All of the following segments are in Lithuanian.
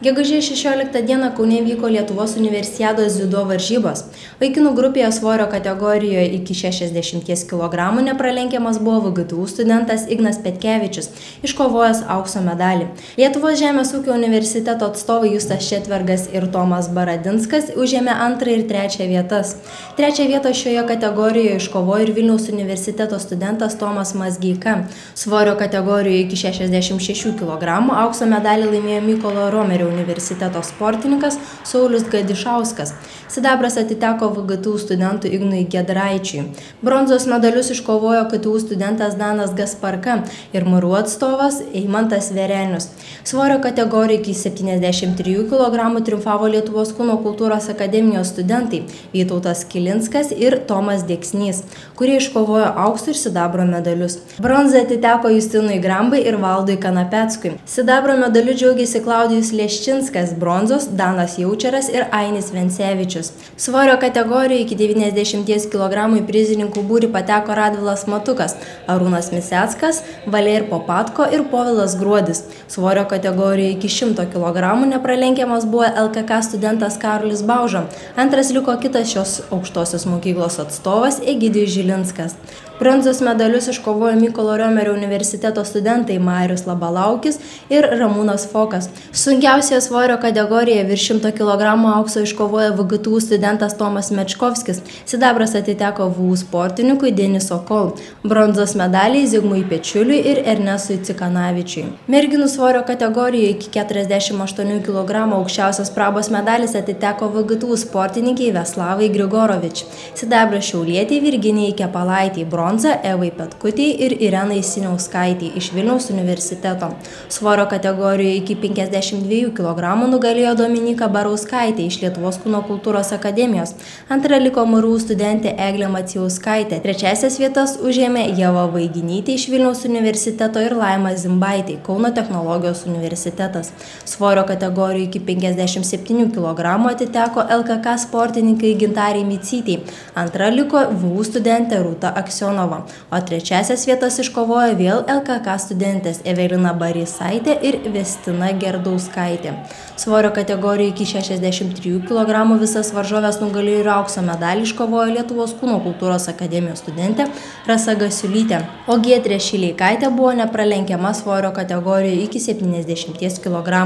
Gegužės 16 dieną Kaune vyko Lietuvos universiados dziudo varžybos. Vaikinų grupėje svorio kategorijoje iki 60 kg nepralenkiamas buvo VGTU studentas Ignas Petkevičius, iškovojęs aukso medalį. Lietuvos žemės ūkio universiteto atstovai Justas Šetvergas ir Tomas Baradinskas užėmė 2 ir 3 vietas. 3 vietą šioje kategorijoje iškovojo ir Vilniaus universiteto studentas Tomas Mazgeika. Svorio kategorijoje iki 66 kg aukso medalį laimėjo Mykolo Romerio universiteto sportininkas Saulius Gadišauskas. Sidabras atiteko VGTU studentui Ignui Giedraičiui. Bronzos medalius iškovojo KTU studentas Danas Gasparka ir MRU atstovas Eimantas Verenius. Svorio kategorijoje iki 73 kg triumfavo Lietuvos kūno kultūros akademijos studentai Vytautas Kilinskas ir Tomas Deksnys, kurie iškovojo aukso ir sidabro medalius. Bronza atiteko Justinui Grambai ir Valdui Kanapeckui. Sidabro medaliu džiaugiasi Klaudijus Leščinskas, bronzos Danas Jaučeras ir Ainis Vencevičius. Svorio kategorijoje iki 90 kg į prizininkų būrį pateko Radvilas Matukas, Arūnas Miseckas, Valer Popatko ir Povilas Gruodis. Svorio kategorijoje iki 100 kg nepralenkiamas buvo LKK studentas Karolis Bauža. Antras liko kitas šios aukštosios mokyklos atstovas Egidijus Žilinskas. Bronzos medalius iškovojo Mykolo Romerio universiteto studentai Marius Labalaukis ir Ramūnas Fokas. Sunkiausioje svorio kategorijoje virš 100 kg aukso iškovojo VGTU studentas Tomas Mečkovskis. Sidabras atiteko VU sportininkui Deniso Kol. Bronzos medaliai Zigmui Pečiuliui ir Ernestui Cikanavičiui. Merginų svorio kategorijoje iki 48 kg aukščiausios prabos medalis atiteko VGTU sportininkiai Veslavai Grigorovič. Sidabras šiaulietei Virginijai Kepalaitei. Bronza Evai Petkutei ir Irenai Siniauskaitei iš Vilniaus universiteto. Svorio kategorijoje iki 52 kg nugalėjo Dominika Barauskaitė iš Lietuvos kūno kultūros akademijos. Antra liko MRU studentė Eglė Macijauskaitė. Trečiasias vietas užėmė Ieva Vaiginytė iš Vilniaus universiteto ir Laima Zimbaitė, Kauno technologijos universitetas. Svorio kategorijoje iki 57 kg atiteko LKK sportininkai Gintarei Micytei. Antra liko VU studentė Rūta Aksionova, o trečiasias vietas iškovojo vėl LKK studentės Evelina Barisaitė ir Vestina Gerdauskaitė. Svorio kategorijoje iki 63 kg visas varžoves nugalėjo ir aukso medalį iškovojo Lietuvos kūno kultūros akademijos studentė Rasa Gasiulytė, o Giedrė Šileikaitė buvo nepralenkiama svorio kategorijoje iki 70 kg.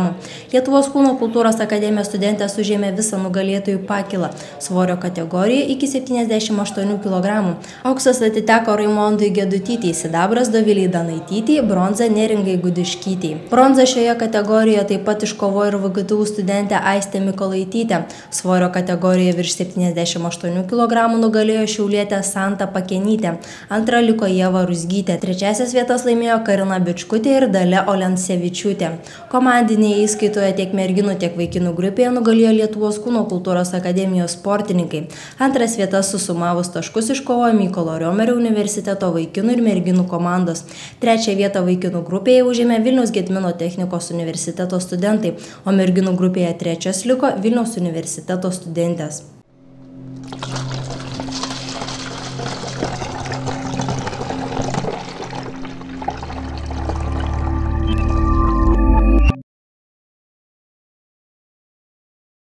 Lietuvos kūno kultūros akademijos studentės užėmė visą nugalėtojų pakilą svorio kategorijoje iki 78 kg. Auksas atiteko Raimondui Gedutytei, sidabras Doviliai Danaitytei, bronza Neringai Gudiškytei. Bronza šioje kategorijoje taip pat iškovojo ir VGTU studentė Aistė Mykolaitytė. Svorio kategorijoje virš 78 kg nugalėjo šiaulietė Santa Pakenytė. Antra liko Ieva Ruzgytė. Trečiasias vietas laimėjo Karina Bičkutė ir Dalia Olensevičiūtė. Komandinėje įskaitoje tiek merginų, tiek vaikinų grupėje nugalėjo Lietuvos kūno kultūros akademijos sportininkai. Antras vietas susumavus taškus iškovojo Mykolo Romerio universiteto vaikinų ir merginų komandos. Trečią vietą vaikinų grupėje užėmė Vilniaus Gedimino technikos universiteto studentai, o merginų grupėje trečias liko Vilniaus universiteto studentės.